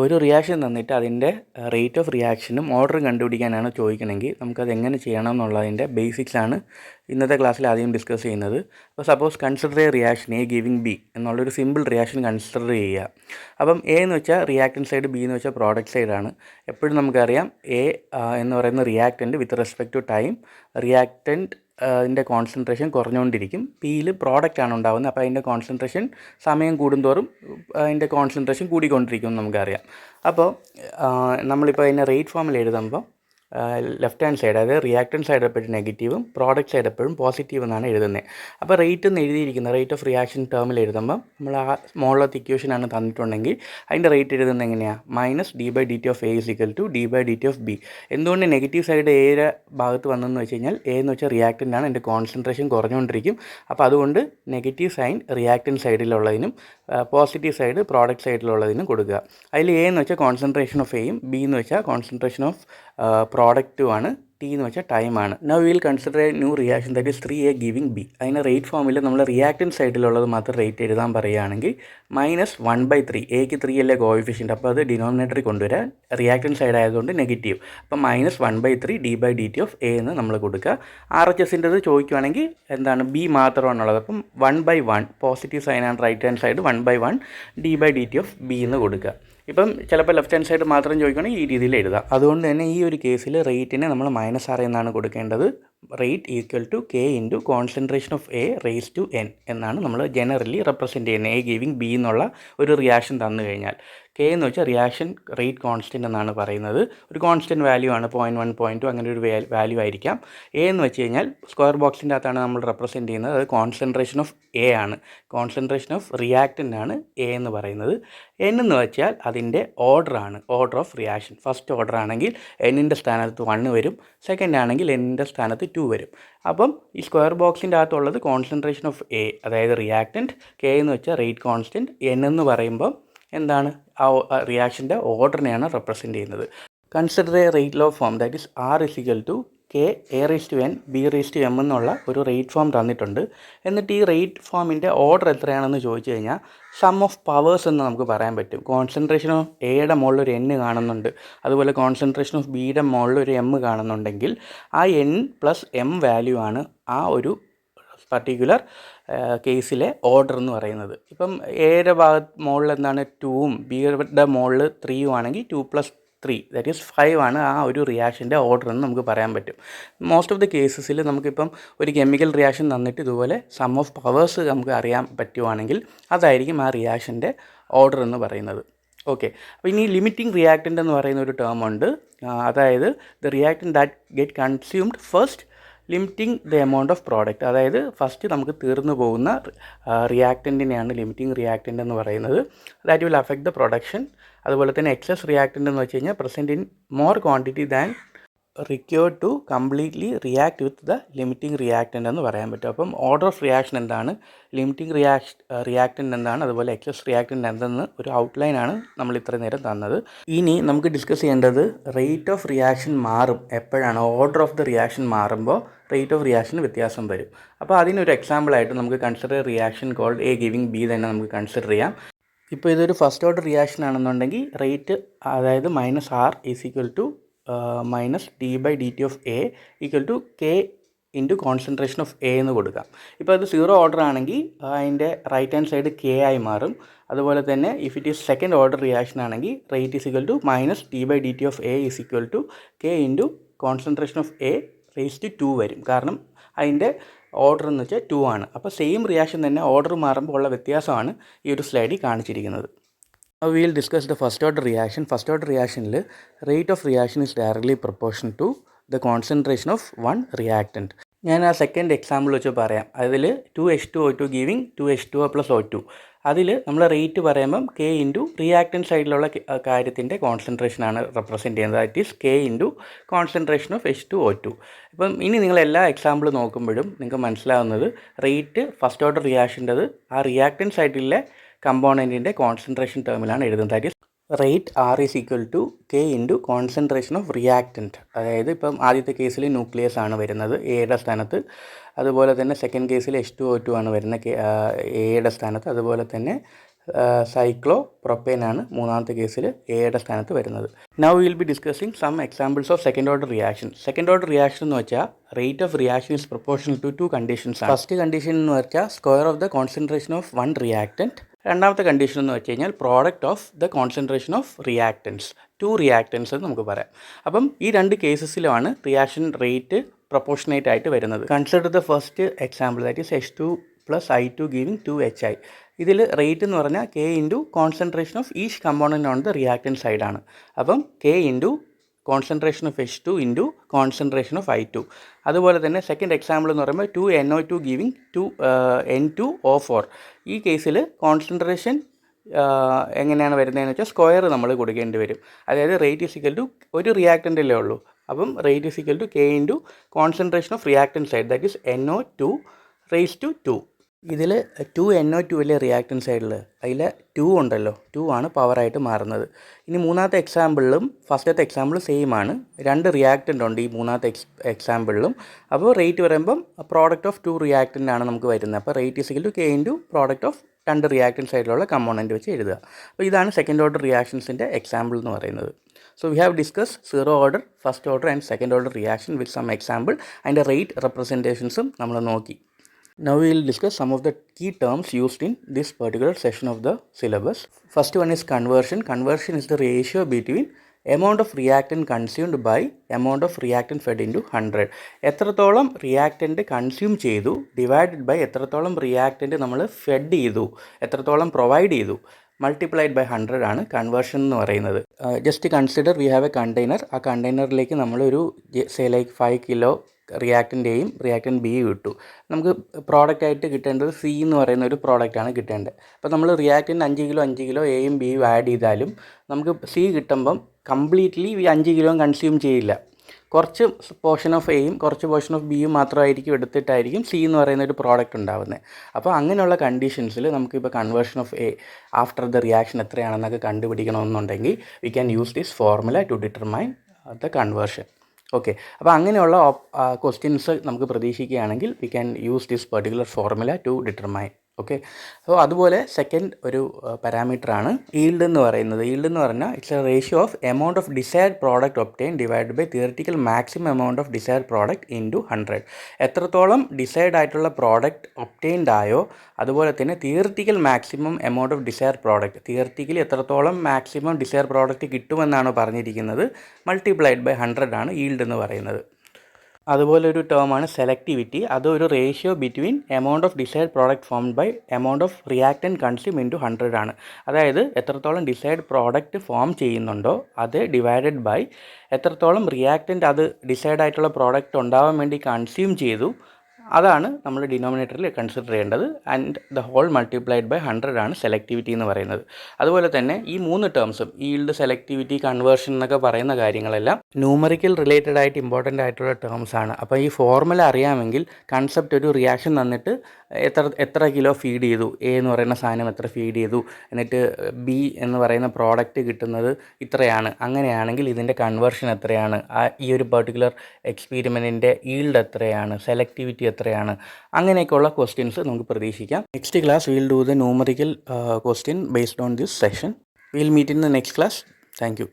ഒരു റിയാക്ഷൻ തന്നിട്ട് അതിൻ്റെ റേറ്റ് ഓഫ് റിയാക്ഷനും ഓർഡറും കണ്ടുപിടിക്കാനാണ് ചോദിക്കണമെങ്കിൽ നമുക്കത് എങ്ങനെ ചെയ്യണം എന്നുള്ളതിൻ്റെ ബേസിക്സാണ് ഇന്നത്തെ ക്ലാസ്സിൽ ആദ്യം ഡിസ്കസ് ചെയ്യുന്നത്. അപ്പോൾ suppose consider A reaction A giving B എന്നുള്ളൊരു സിമ്പിൾ റിയാക്ഷൻ കൺസിഡർ ചെയ്യുക. അപ്പം എ എന്ന് വെച്ചാൽ റിയാക്റ്റൻറ്റ് സൈഡ്, ബി എന്ന് വെച്ചാൽ പ്രോഡക്റ്റ് സൈഡാണ്. എപ്പോഴും നമുക്കറിയാം എ എന്ന് പറയുന്ന reactant with respect to time reactant അതിൻ്റെ കോൺസെൻട്രേഷൻ കുറഞ്ഞുകൊണ്ടിരിക്കും. പിയിൽ പ്രോഡക്റ്റാണ് ഉണ്ടാകുന്നത്, അപ്പോൾ അതിൻ്റെ കോൺസെൻട്രേഷൻ സമയം കൂടുന്തോറും അതിൻ്റെ കോൺസെൻട്രേഷൻ കൂടിക്കൊണ്ടിരിക്കും എന്ന് നമുക്കറിയാം. അപ്പോൾ നമ്മളിപ്പോൾ അതിനെ റേറ്റ് ഫോമിൽ എഴുതുമ്പോൾ ലെഫ്റ്റ് ഹാൻഡ് സൈഡ്, അതായത് റിയാക്റ്റൻറ്റ് സൈഡ് എപ്പോഴും നെഗറ്റീവും പ്രോഡക്റ്റ് സൈഡ് എപ്പോഴും പോസിറ്റീവ് എന്നാണ് എഴുതുന്നത്. അപ്പോൾ റേറ്റ് എന്ന് എഴുതിയിരിക്കുന്നത് റേറ്റ് ഓഫ് റിയാക്ഷൻ ടേമിൽ എഴുതുമ്പോൾ നമ്മൾ ആ മോളിലത്തെ ഇക്വേഷനാണ് തന്നിട്ടുണ്ടെങ്കിൽ അതിൻ്റെ റേറ്റ് എഴുതുന്നത് എങ്ങനെയാണ്? Minus D by D T of A is equal to D by D T of B. എന്തുകൊണ്ട് നെഗറ്റീവ് സൈഡ് എയുടെ ഭാഗത്ത് വന്നതെന്ന് വെച്ച് കഴിഞ്ഞാൽ എ എന്ന് വെച്ചാൽ റിയാക്റ്റൻ്റ് ആണ്, എൻ്റെ കോൺസെൻട്രേഷൻ കുറഞ്ഞുകൊണ്ടിരിക്കും. അപ്പോൾ അതുകൊണ്ട് നെഗറ്റീവ് സൈൻ റിയാക്റ്റൻറ്റ് സൈഡിലുള്ളതിനും പോസിറ്റീവ് സൈഡ് പ്രോഡക്റ്റ് സൈഡിലുള്ളതിനും കൊടുക്കുക. അതിൽ എ എന്ന് വെച്ചാൽ കോൺസെൻട്രേഷൻ ഓഫ് എയും ബി എന്ന് വെച്ചാൽ കോൺസെൻട്രേഷൻ ഓഫ് പ്രോഡക്റ്റുമാണ്, ടി എന്ന് വെച്ചാൽ ടൈമാണ്. Now will consider A new reaction that is 3A giving B. അതിന് റേറ്റ് ഫോമിൽ നമ്മൾ റിയാക്റ്റൻറ്റ് സൈഡിലുള്ളത് മാത്രം റേറ്റ് എഴുതാൻ പറയുകയാണെങ്കിൽ മൈനസ് 1/3. എക്ക് 3 അല്ലേ കോഎഫിഷ്യൻ്റ്, അപ്പോൾ അത് ഡിനോമിനേറ്ററിൽ കൊണ്ടുവരാൻ റിയാക്റ്റൻറ്റ് സൈഡ് ആയതുകൊണ്ട് നെഗറ്റീവ്. അപ്പോൾ minus 1/3 D by D T of A എന്ന് നമ്മൾ കൊടുക്കുക. RHSൻ്റെത് ചോദിക്കുകയാണെങ്കിൽ എന്താണ്? ബി മാത്രമാണുള്ളത്, അപ്പം 1/1 പോസിറ്റീവ് സൈൻ ആണ് right hand side, 1/1 D by D T of B എന്ന് കൊടുക്കുക. ഇപ്പം ചിലപ്പോൾ ലെഫ്റ്റ് ഹാൻഡ് സൈഡ് മാത്രം ചോദിക്കുകയാണെങ്കിൽ ഈ രീതിയിൽ എഴുതാം. അതുകൊണ്ട് തന്നെ ഈ ഒരു കേസിൽ റേറ്റിനെ നമ്മൾ -6 എന്നാണ് കൊടുക്കേണ്ടത്. Rate equal to K into concentration of A raise to N എന്നാണ് നമ്മൾ ജനറലി റെപ്രസെൻറ്റ് ചെയ്യുന്നത്. എ ഗിവിങ് ബി എന്നുള്ള ഒരു റിയാക്ഷൻ തന്നു കഴിഞ്ഞാൽ കെ എന്ന് വെച്ചാൽ റിയാക്ഷൻ റേറ്റ് കോൺസ്റ്റൻറ്റ് എന്നാണ് പറയുന്നത്. ഒരു കോൺസ്റ്റൻറ്റ് വാല്യൂ ആണ്, 0.1 0.2 അങ്ങനെ ഒരു വാല്യൂ ആയിരിക്കാം. എ എന്ന് വെച്ച് കഴിഞ്ഞാൽ സ്ക്വയർ ബോക്സിൻ്റെ അകത്താണ് നമ്മൾ റെപ്രസെൻറ്റ് ചെയ്യുന്നത്. അത് കോൺസെൻട്രേഷൻ ഓഫ് എ ആണ്, കോൺസെൻട്രേഷൻ ഓഫ് റിയാക്റ്റൻ്റ് ആണ് എ എന്ന് പറയുന്നത്. എൻ എന്ന് വെച്ചാൽ അതിൻ്റെ ഓർഡറാണ്, order of reaction. First order ആണെങ്കിൽ എന്നിൻ്റെ സ്ഥാനത്ത് 1 വരും, സെക്കൻഡ് ആണെങ്കിൽ എന്നിൻ്റെ സ്ഥാനത്ത് 2 വരും. അപ്പം ഈ സ്ക്വയർ ബോക്സിൻ്റെ അകത്തുള്ളത് കോൺസെൻട്രേഷൻ ഓഫ് എ, അതായത് റിയാക്റ്റൻറ്റ്, കെ എന്ന് വെച്ചാൽ റേറ്റ് കോൺസ്റ്റൻറ്റ്, എൻ എന്ന് പറയുമ്പോൾ എന്താണ്? ആ റിയാക്ഷൻ്റെ ഓർഡറിനെയാണ് റെപ്രസെൻറ്റ് ചെയ്യുന്നത്. Consider a rate law form that is R is equal to K A raise to N B raise to M എന്നുള്ള ഒരു റേറ്റ് ഫോം തന്നിട്ടുണ്ട്. എന്നിട്ട് ഈ റേറ്റ് ഫോമിൻ്റെ ഓർഡർ എത്രയാണെന്ന് ചോദിച്ചു കഴിഞ്ഞാൽ സം ഓഫ് പവേഴ്സ് എന്ന് നമുക്ക് പറയാൻ പറ്റും. കോൺസെൻട്രേഷൻ ഓഫ് എയുടെ മുകളിൽ ഒരു n കാണുന്നുണ്ട്, അതുപോലെ കോൺസെൻട്രേഷൻ ഓഫ് ബിയുടെ മുകളിൽ ഒരു m കാണുന്നുണ്ടെങ്കിൽ ആ n പ്ലസ് m വാല്യൂ ആണ് ആ ഒരു പർട്ടിക്കുലർ കേസിലെ ഓർഡർ എന്ന് പറയുന്നത്. ഇപ്പം എയുടെ മുകളിൽ എന്താണ്? 2ഉം ബിയുടെ മുകളിൽ 3ഉം ആണെങ്കിൽ 2 + 3 ദാറ്റ് ഈസ് 5 ആണ് ആ ഒരു റിയാക്ഷൻ്റെ ഓർഡർ എന്ന് നമുക്ക് പറയാൻ പറ്റും. മോസ്റ്റ് ഓഫ് ദി കേസസിൽ നമുക്കിപ്പം ഒരു കെമിക്കൽ റിയാക്ഷൻ തന്നിട്ട് ഇതുപോലെ സം ഓഫ് പവേഴ്സ് നമുക്ക് അറിയാൻ പറ്റുവാണെങ്കിൽ അതായിരിക്കും ആ റിയാക്ഷൻ്റെ ഓർഡർ എന്ന് പറയുന്നത്. ഓക്കെ, അപ്പോൾ ഇനി ലിമിറ്റിംഗ് റിയാക്റ്റൻ്റ് എന്ന് പറയുന്ന ഒരു ടേം ഉണ്ട്. അതായത് the reactant that get consumed first limiting the amount of product. അതായത് ഫസ്റ്റ് നമുക്ക് തീർന്നു പോകുന്ന റിയാക്റ്റൻറ്റിനെയാണ് ലിമിറ്റിംഗ് റിയാക്റ്റൻ്റ് എന്ന് പറയുന്നത്. That will affect the production. അതുപോലെ തന്നെ എക്സസ് റിയാക്റ്റൻ്റ് എന്ന് വെച്ച് കഴിഞ്ഞാൽ present in more quantity than required to completely react with the limiting reactant എന്ന് പറയാൻ പറ്റും. അപ്പം ഓർഡർ ഓഫ് റിയാക്ഷൻ എന്താണ്, ലിമിറ്റിംഗ് റിയാക്റ്റൻ്റ് എന്താണ്, അതുപോലെ എക്സസ് റിയാക്റ്റൻ്റ് എന്തെന്ന് ഒരു ഔട്ട്ലൈനാണ് നമ്മൾ ഇത്രയും നേരം തന്നത്. ഇനി നമുക്ക് ഡിസ്കസ് ചെയ്യേണ്ടത് റേറ്റ് ഓഫ് റിയാക്ഷൻ മാറും എപ്പോഴാണ്? ഓർഡർ ഓഫ് ദ റിയാക്ഷൻ മാറുമ്പോൾ റേറ്റ് ഓഫ് റിയാക്ഷന് വ്യത്യാസം വരും. അപ്പോൾ അതിനൊരു എക്സാമ്പിളായിട്ട് നമുക്ക് consider reaction called A giving B തന്നെ നമുക്ക് കൺസിഡർ ചെയ്യാം. ഇപ്പോൾ ഇതൊരു ഫസ്റ്റ് ഓർഡർ റിയാക്ഷൻ ആണെന്നുണ്ടെങ്കിൽ റേറ്റ്, അതായത് -R is equal to minus D by D T of A equal to K into concentration of A എന്ന് കൊടുക്കാം. ഇപ്പോൾ അത് 0 ഓർഡർ ആണെങ്കിൽ അതിൻ്റെ റൈറ്റ് ഹാൻഡ് സൈഡ് കെ ആയി മാറും. അതുപോലെ തന്നെ if it is second order reaction ആണെങ്കിൽ rate is equal to minus D by D T of A is equal to K into concentration of A raise to 2 വരും. കാരണം അതിൻ്റെ order എന്ന് വെച്ചാൽ 2 ആണ്. അപ്പോൾ സെയിം റിയാക്ഷൻ തന്നെ ഓർഡർ മാറുമ്പോൾ ഉള്ള വ്യത്യാസമാണ് ഈ ഒരു സ്ലൈഡിൽ കാണിച്ചിരിക്കുന്നത്. Now we will discuss the first order reaction. First order reaction rate of reaction is directly proportional to the concentration of one reactant. ഞാൻ ആ സെക്കൻഡ് എക്സാമ്പിൾ വെച്ച് പറയാം. അതിൽ 2H2O2 ഗിവിങ് 2H2O + O2. അതിൽ നമ്മൾ റേറ്റ് പറയുമ്പം കെ ഇൻറ്റു റിയാക്റ്റൻറ്റ് സൈഡിലുള്ള കാര്യത്തിൻ്റെ കോൺസെൻട്രേഷനാണ് റെപ്രസെൻറ്റ് ചെയ്യുന്നത്. That is K into concentration of H2O2. ഇപ്പം ഇനി നിങ്ങൾ എല്ലാ എക്സാമ്പിൾ നോക്കുമ്പോഴും നിങ്ങൾക്ക് മനസ്സിലാവുന്നത് റേറ്റ് ഫസ്റ്റ് ഓർഡർ റിയാക്ഷൻ്റെത് ആ റിയാക്റ്റൻറ്റ് സൈഡിലെ കമ്പോണൻറ്റിൻ്റെ കോൺസെൻട്രേഷൻ ടേമിലാണ് എഴുതുന്നത്. That is rate R is equal to K into concentration of reactant. അതായത് ഇപ്പം ആദ്യത്തെ കേസിൽ ന്യൂക്ലിയസ് ആണ് വരുന്നത് എയുടെ സ്ഥാനത്ത്, അതുപോലെ തന്നെ സെക്കൻഡ് കേസിൽ H2O2 ആണ് വരുന്നത് എയുടെ സ്ഥാനത്ത്, അതുപോലെ തന്നെ സൈക്ലോ പ്രൊപ്പേൻ ആണ് മൂന്നാമത്തെ കേസിൽ എയുടെ സ്ഥാനത്ത് വരുന്നത്. Now will be discussing some examples of second order reaction. Second order reaction എന്ന് വെച്ചാൽ rate of reaction is proportional to two conditions ആണ്. ഫസ്റ്റ് കണ്ടീഷൻ എന്ന് വെച്ചാൽ square of the concentration of one reactant. രണ്ടാമത്തെ കണ്ടീഷൻ എന്ന് വെച്ച് കഴിഞ്ഞാൽ product of the concentration of reactants, two reactants എന്ന് നമുക്ക് പറയാം. അപ്പം ഈ രണ്ട് കേസസിലുമാണ് റിയാക്ഷൻ റേറ്റ് പ്രൊപ്പോർഷനേറ്റ് ആയിട്ട് വരുന്നത്. Consider the first example, that is H2 + I2 giving 2HI. ഇതിൽ റേറ്റ് എന്ന് പറഞ്ഞാൽ K into concentration of each component on the reactant സൈഡാണ്. അപ്പം K into concentration of H2 into concentration of I2. അതുപോലെ തന്നെ second example എന്ന് പറയുമ്പോൾ 2NO2 giving 2N2O4. ഈ കേസിൽ കോൺസെൻട്രേഷൻ എങ്ങനെയാണ് വരുന്നതെന്ന് വെച്ചാൽ സ്ക്വയർ നമ്മൾ കൊടുക്കേണ്ടി വരും. അതായത് റേറ്റ് ഈസ് ഈക്വൽ ടു ഒരു റിയാക്റ്റൻ്റല്ലേ ഉള്ളൂ, അപ്പം rate is equal to K into concentration of reactant side, that is NO2 raise to 2. ഇതിൽ 2NO2 അല്ലേ റിയാക്റ്റൻറ്റ് സൈഡിൽ, അതിൽ 2 ഉണ്ടല്ലോ, 2 ആണ് പവറായിട്ട് മാറുന്നത്. ഇനി മൂന്നാമത്തെ എക്സാമ്പിളിലും ഫസ്റ്റത്തെ എക്സാമ്പിൾ സെയിം ആണ്, രണ്ട് റിയാക്റ്റൻ്റ് ഉണ്ട് ഈ മൂന്നാമത്തെ എക്സാമ്പിളിലും. അപ്പോൾ റേറ്റ് പറയുമ്പം പ്രോഡക്റ്റ് ഓഫ് 2 റിയാക്റ്റൻ്റ് ആണ് നമുക്ക് വരുന്നത്. അപ്പോൾ rate is equal to K into product of രണ്ട് റിയാക്റ്റൻറ്റ് സൈഡിലുള്ള കമ്പോണൻറ്റ് വെച്ച് എഴുതുക. അപ്പോൾ ഇതാണ് സെക്കൻഡ് ഓർഡർ റിയാക്ഷൻസിൻ്റെ എക്സാമ്പിൾ എന്ന് പറയുന്നത്. So we have discussed zero order, first order and second order reaction with some example and rate representations നമ്മൾ നോക്കി. Now we will discuss some of the key terms used in this particular section of the syllabus. First one is conversion. Conversion is the ratio between amount of reactant consumed by amount of reactant fed into 100. എത്രത്തോളം reactant consume ചെയ്തു divided by എത്രത്തോളം reactant നമ്മൾ fed ചെയ്തു, എത്രത്തോളം provide ചെയ്തു, multiplied by 100 ആണ് conversion എന്ന് പറയുന്നത്. Just consider we have A container. ആ കണ്ടെയ്നറിലേക്ക് നമ്മളൊരു ലൈക്ക് 5 കിലോ റിയാക്റ്റൻ്റ് എയും റിയാക്റ്റൻ്റ് ബിയും ഇട്ടു. നമുക്ക് പ്രോഡക്റ്റായിട്ട് കിട്ടേണ്ടത് C എന്ന് പറയുന്ന ഒരു പ്രോഡക്റ്റാണ് കിട്ടേണ്ടത്. അപ്പോൾ നമ്മൾ റിയാക്റ്റൻ്റ് 5 കിലോ എയും ബിയും ആഡ് ചെയ്താലും നമുക്ക് C കിട്ടുമ്പം കംപ്ലീറ്റ്ലി ഈ 5 കിലോ കൺസ്യൂം ചെയ്യില്ല. കുറച്ച് പോർഷൻ ഓഫ് എയും കുറച്ച് പോർഷൻ ഓഫ് ബിയും മാത്രമായിരിക്കും എടുത്തിട്ടായിരിക്കും C എന്ന് പറയുന്ന ഒരു പ്രോഡക്റ്റ് ഉണ്ടാകുന്നത്. അപ്പോൾ അങ്ങനെയുള്ള കണ്ടീഷൻസിൽ നമുക്കിപ്പോൾ conversion of A after the reaction എത്രയാണെന്നൊക്കെ കണ്ടുപിടിക്കണമെന്നുണ്ടെങ്കിൽ we can use this formula to determine the conversion. Okay, അപ്പോൾ അങ്ങനെയുള്ള ക്വസ്റ്റ്യൻസ് നമുക്ക് പ്രതീക്ഷിക്കുകയാണെങ്കിൽ we can use this particular formula to determine. Okay, അപ്പോൾ അതുപോലെ സെക്കൻഡ് ഒരു പാരാമീറ്ററാണ് ഈൽഡ് എന്ന് പറയുന്നത്. ഈൽഡ് എന്ന് പറഞ്ഞാൽ it's a ratio of amount of desired product obtain divide by theoretical maximum amount of desired product into 100. എത്രത്തോളം ഡിസൈർഡ് ആയിട്ടുള്ള പ്രോഡക്റ്റ് ഒബ്റ്റെയിൻഡ് ആയോ അതുപോലെ തന്നെ theoretical maximum amount of desired product, theoretically എത്രത്തോളം മാക്സിമം ഡിസൈർഡ് പ്രോഡക്റ്റ് കിട്ടുമെന്നാണ് പറഞ്ഞിരിക്കുന്നത്, multiplied by 100 ആണ് yield എന്ന് പറയുന്നത്. അതുപോലെ ഒരു ടേമാണ് സെലക്ടിവിറ്റി. അതൊരു ratio between amount of desired product formed by amount of reactant consume into 100 ആണ്. അതായത് എത്രത്തോളം ഡിസൈഡ് പ്രോഡക്റ്റ് ഫോം ചെയ്യുന്നുണ്ടോ അത് ഡിവൈഡഡ് ബൈ എത്രത്തോളം റിയാക്റ്റൻറ്റ് അത് ഡിസൈഡ് ആയിട്ടുള്ള പ്രോഡക്റ്റ് ഉണ്ടാവാൻ വേണ്ടി കൺസ്യൂം ചെയ്തു, അതാണ് നമ്മൾ ഡിനോമിനേറ്ററിൽ കൺസിഡർ ചെയ്യേണ്ടത്. And the whole multiplied by 100 ആണ് സെലക്ടിവിറ്റി എന്ന് പറയുന്നത്. അതുപോലെ തന്നെ ഈ മൂന്ന് ടേംസും ഈൽഡ്, സെലക്ടിവിറ്റി, കൺവേർഷൻ എന്നൊക്കെ പറയുന്ന കാര്യങ്ങളെല്ലാം ന്യൂമറിക്കൽ റിലേറ്റഡ് ആയിട്ട് ഇമ്പോർട്ടൻ്റ് ആയിട്ടുള്ള ടേംസ് ആണ്. അപ്പോൾ ഈ ഫോർമുല അറിയാമെങ്കിൽ കൺസെപ്റ്റ് ഒരു റിയാക്ഷൻ തന്നിട്ട് എത്ര കിലോ ഫീഡ് ചെയ്തു, എ എന്ന് പറയുന്ന സാധനം എത്ര ഫീഡ് ചെയ്തു, എന്നിട്ട് ബി എന്ന് പറയുന്ന പ്രോഡക്റ്റ് കിട്ടുന്നത് ഇത്രയാണ്, അങ്ങനെയാണെങ്കിൽ ഇതിൻ്റെ കൺവേർഷൻ എത്രയാണ്, ഈ ഒരു പെർട്ടിക്കുലർ എക്സ്പീരിമെൻറ്റിൻ്റെ ഈൽഡ് എത്രയാണ്, സെലക്ടിവിറ്റി എത്രയാണ്, അങ്ങനെയൊക്കെയുള്ള ക്വസ്റ്റ്യൻസ് നമുക്ക് പ്രതീക്ഷിക്കാം. Next class will do the numerical question based on this session. Will meet in the next class. Thank U.